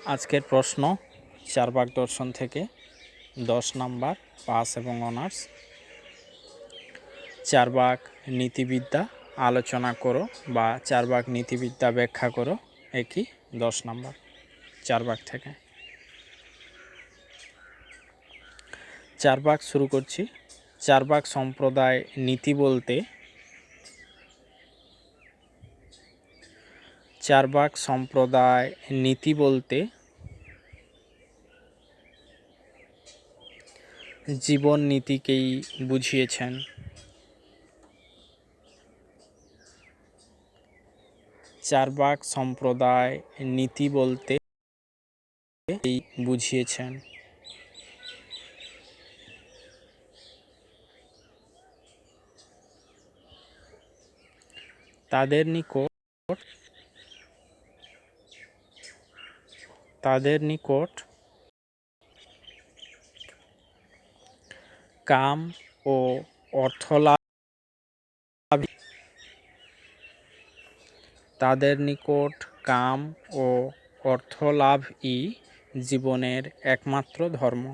আজকের প্রশ্ন চারবাক দর্শন থেকে 10 নাম্বার পাস এবং অনার্স। চারবাক নীতিবিদ্যা আলোচনা করো বা চারবাক নীতিবিদ্যা ব্যাখ্যা করো, একই 10 নাম্বার চারবাক থেকে। চারবাক শুরু করছি। চারবাক সম্প্রদায় নীতি বলতে চারবাক সম্প্রদায় নীতি বলতে জীবন নীতিকেই বুঝিয়েছেন। চারবাক সম্প্রদায় নীতি বলতে এই বুঝিয়েছেন। তাদের নিকট কাম ও অর্থলাভ তাদের নিকট কাম ও অর্থলাভই জীবনের একমাত্র ধর্ম।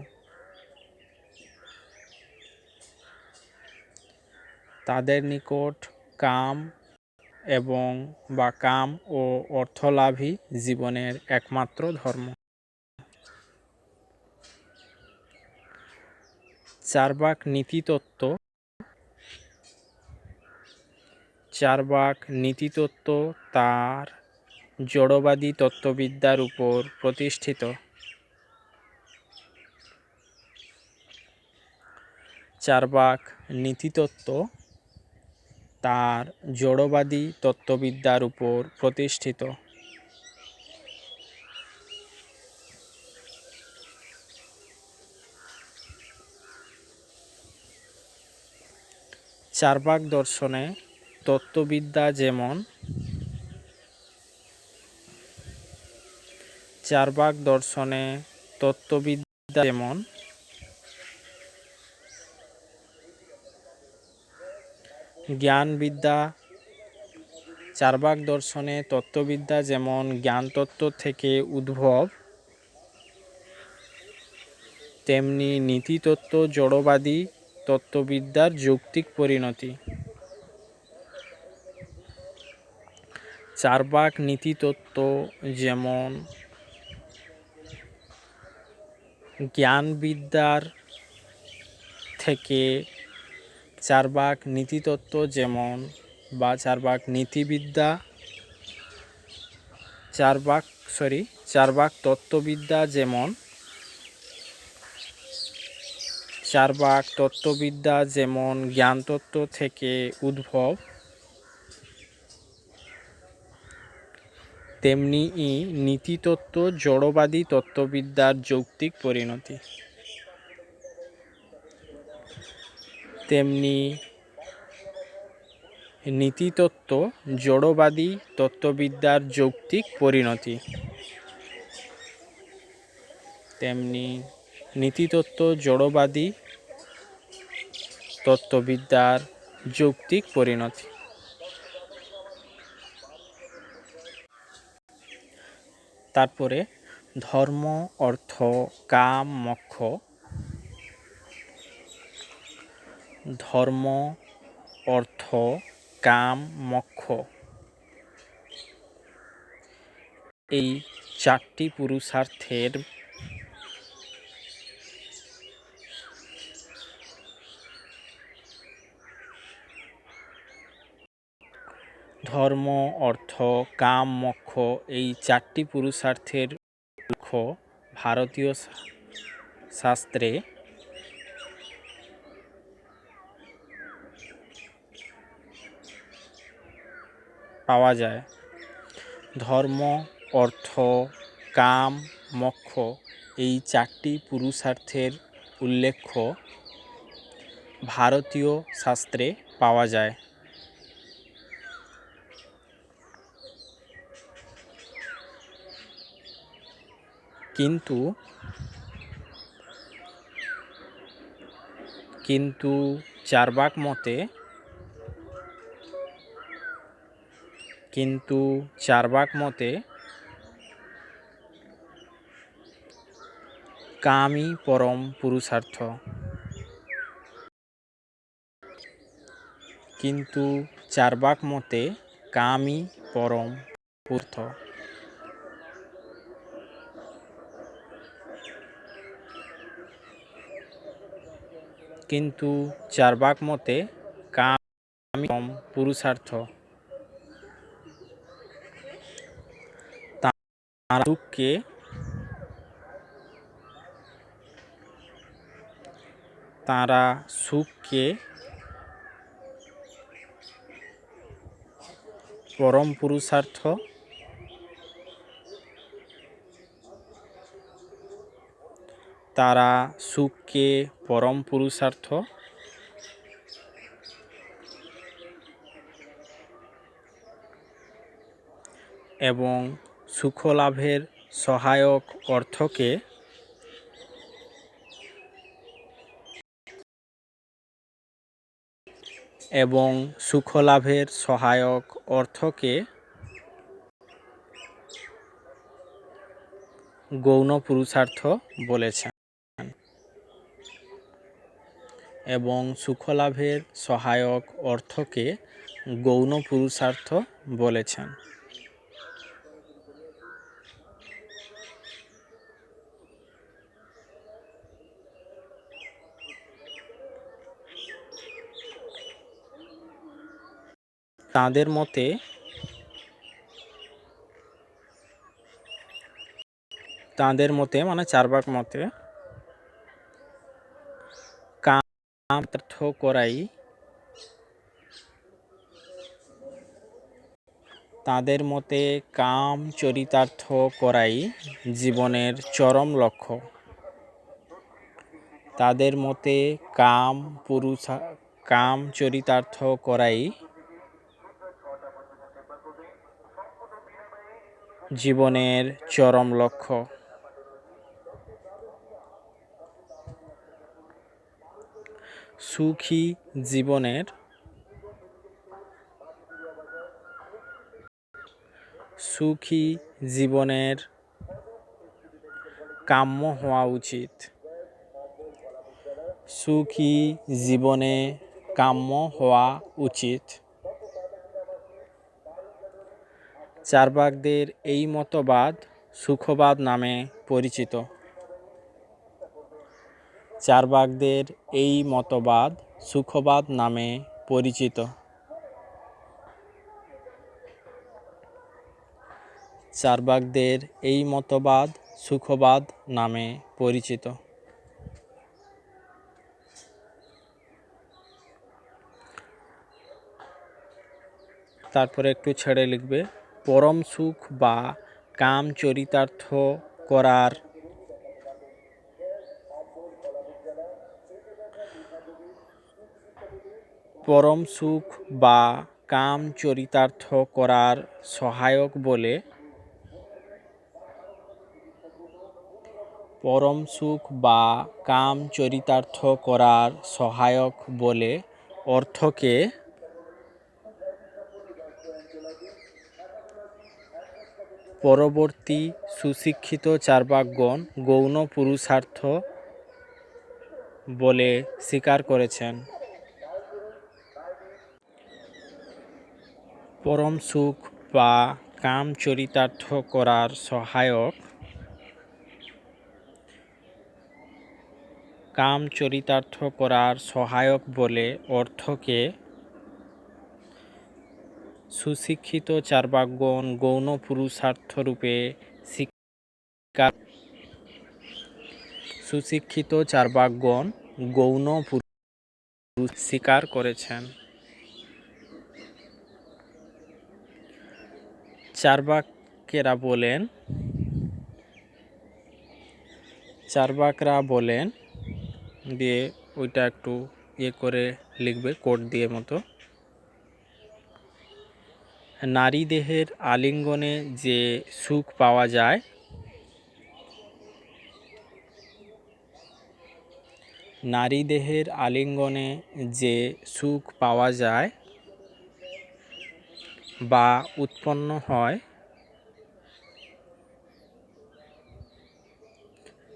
তাদের নিকট কাম এবং বা কাম ও অর্থলাভই জীবনের একমাত্র ধর্ম। চারবাক নীতিতত্ত্ব চারবাক নীতিতত্ত্ব তার জড়বাদী তত্ত্ববিদ্যার উপর প্রতিষ্ঠিত। চারবাক নীতিতত্ত্ব তার জড়বাদী তত্ত্ববিদ্যার উপর প্রতিষ্ঠিত। চারবাক দর্শনে তত্ত্ববিদ্যা যেমন চারবাক দর্শনে তত্ত্ববিদ্যা যেমন জ্ঞানবিদ্যা চারবাক দর্শনে তত্ত্ববিদ্যা যেমন জ্ঞানতত্ত্ব থেকে উদ্ভব, তেমনি নীতিতত্ত্ব জড়বাদী তত্ত্ববিদ্যার যৌক্তিক পরিণতি। চারবাক নীতিতত্ত্ব যেমন জ্ঞানবিদ্যার থেকে চারবাক নীতিতত্ত্ব যেমন বা চারবাক নীতিবিদ্যা চারবাক তত্ত্ববিদ্যা যেমন চারবাক তত্ত্ববিদ্যা যেমন জ্ঞানতত্ত্ব থেকে উদ্ভব, তেমনি নীতিতত্ত্ব জড়বাদী তত্ত্ববিদ্যার যৌক্তিক পরিণতি। তেমনি নীতিতত্ত্ব জড়বাদী তত্ত্ববিদ্যার যৌক্তিক পরিণতি। তেমনি নীতিতত্ত্ব জড়বাদী তত্ত্ববিদ্যার যৌক্তিক পরিণতি। তারপরে ধর্ম, অর্থ, কাম, মোক্ষ। ধর্ম, অর্থ, কাম, মোক্ষ এই চারটি পুরুষার্থের ধর্ম, অর্থ, কাম, মোক্ষ এই চারটি পুরুষার্থের লক্ষ্য ভারতীয় শাস্ত্রে পাওয়া যায়। ধর্ম, অর্থ, কাম, মোক্ষ এই চারটি পুরুষার্থের উল্লেখ ভারতীয় শাস্ত্রে পাওয়া যায়। কিন্তু চারবাক মতে কামই পরম পুরুষার্থ। কিন্তু চার্বাক মতে কামই পরম পুরুষার্থ। কিন্তু চার্বাক মতে কামই পরম পুরুষার্থ। তাঁরা সুখকে পরম পুরুষার্থ তারা সুখকে পরম পুরুষার্থ এবং সুখলাভের সহায়ক অর্থকে গৌণ পুরুষার্থ বলেছেন এবং সুখলাভের সহায়ক অর্থকে গৌণ পুরুষার্থ বলেছেন। তাঁদের মতে মানে চার্বাক মতে কাম চরিতার্থ করাই জীবনের চরম লক্ষ্য। তাদের মতে কাম চরিতার্থ করাই জীবনের চরম লক্ষ্য। সুখী জীবনের কাম্য হওয়া উচিত। সুখী জীবনে কাম্য হওয়া উচিত। চার্বাকদের এই মতবাদ সুখবাদ নামে পরিচিত। চার্বাকদের এই মতবাদ সুখবাদ নামে পরিচিত। চার্বাকদের এই মতবাদ সুখবাদ নামে পরিচিত। তারপরে একটু ছেড়ে লিখবে পরম সুখ বা কাম চরিতার্থ করার পরম সুখ বা কাম চরিতার্থ করার সহায়ক বলে পরম সুখ বা কাম চরিতার্থ করার সহায়ক বলে অর্থকে পরবর্তী সুশিক্ষিত চার্বাকগণ গৌণ পুরুষার্থ বলে স্বীকার করেছেন। পরম সুখ বা কাম চরিতার্থ করার সহায়ক বলে অর্থকে সুশিক্ষিত চার্বাকগণ গৌণ পুরুষার্থ রূপে স্বীকার করেছেন। চার্বাকরা বলেন দিয়ে ওইটা একটু করে লিখবে কোড দিয়ে মতো। নারী দেহের আলিঙ্গনে যে সুখ পাওয়া যায় বা উৎপন্ন হয়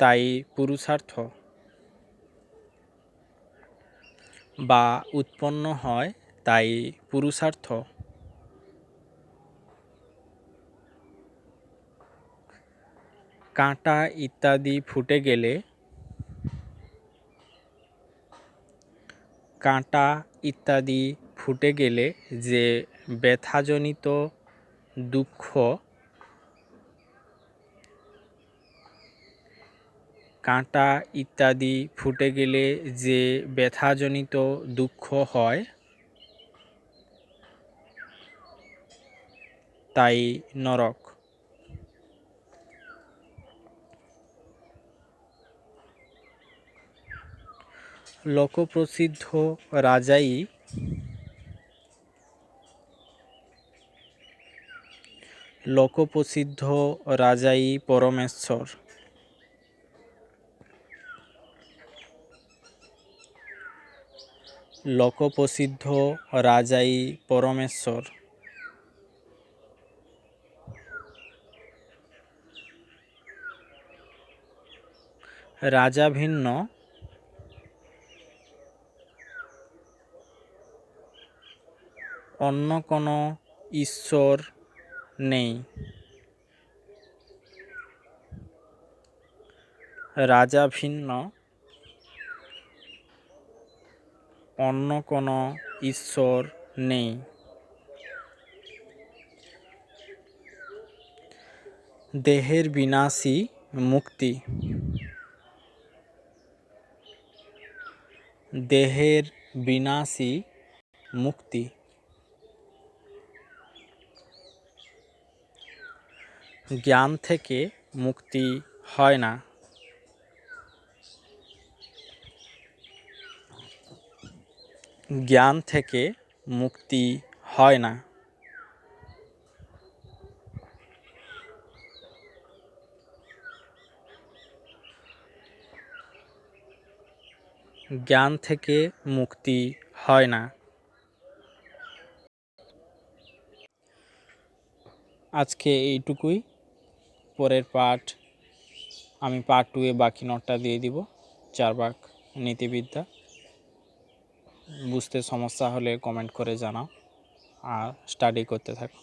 তাই পুরুষার্থ বা উৎপন্ন হয় তাই পুরুষার্থ। কাঁটা ইত্যাদি ফুটে গেলে যে ব্যথাজনিত দুঃখ হয় তাই নরক। লোকপ্রসিদ্ধ রাজাই পরমেশ্বর। লোকপ্রসিদ্ধ রাজাই পরমেশ্বর। রাজা ভিন্ন অন্য কোনো ঈশ্বর নেই। রাজা ভিন্ন অন্য কোনো ঈশ্বর নেই। দেহের বিনাশী মুক্তি। দেহের বিনাশী মুক্তি। জ্ঞান থেকে মুক্তি হয় না। জ্ঞান থেকে মুক্তি হয় না। জ্ঞান থেকে মুক্তি হয় না। আজকে এইটুকুই। পরের পার্ট আমি পার্ট 2 এ বাকি নোটটা দিয়ে দিব। 4 ভাগ নীতিবিদ্যা। বুঝতে সমস্যা হলে কমেন্ট করে জানাও আর স্টাডি করতে থাকো।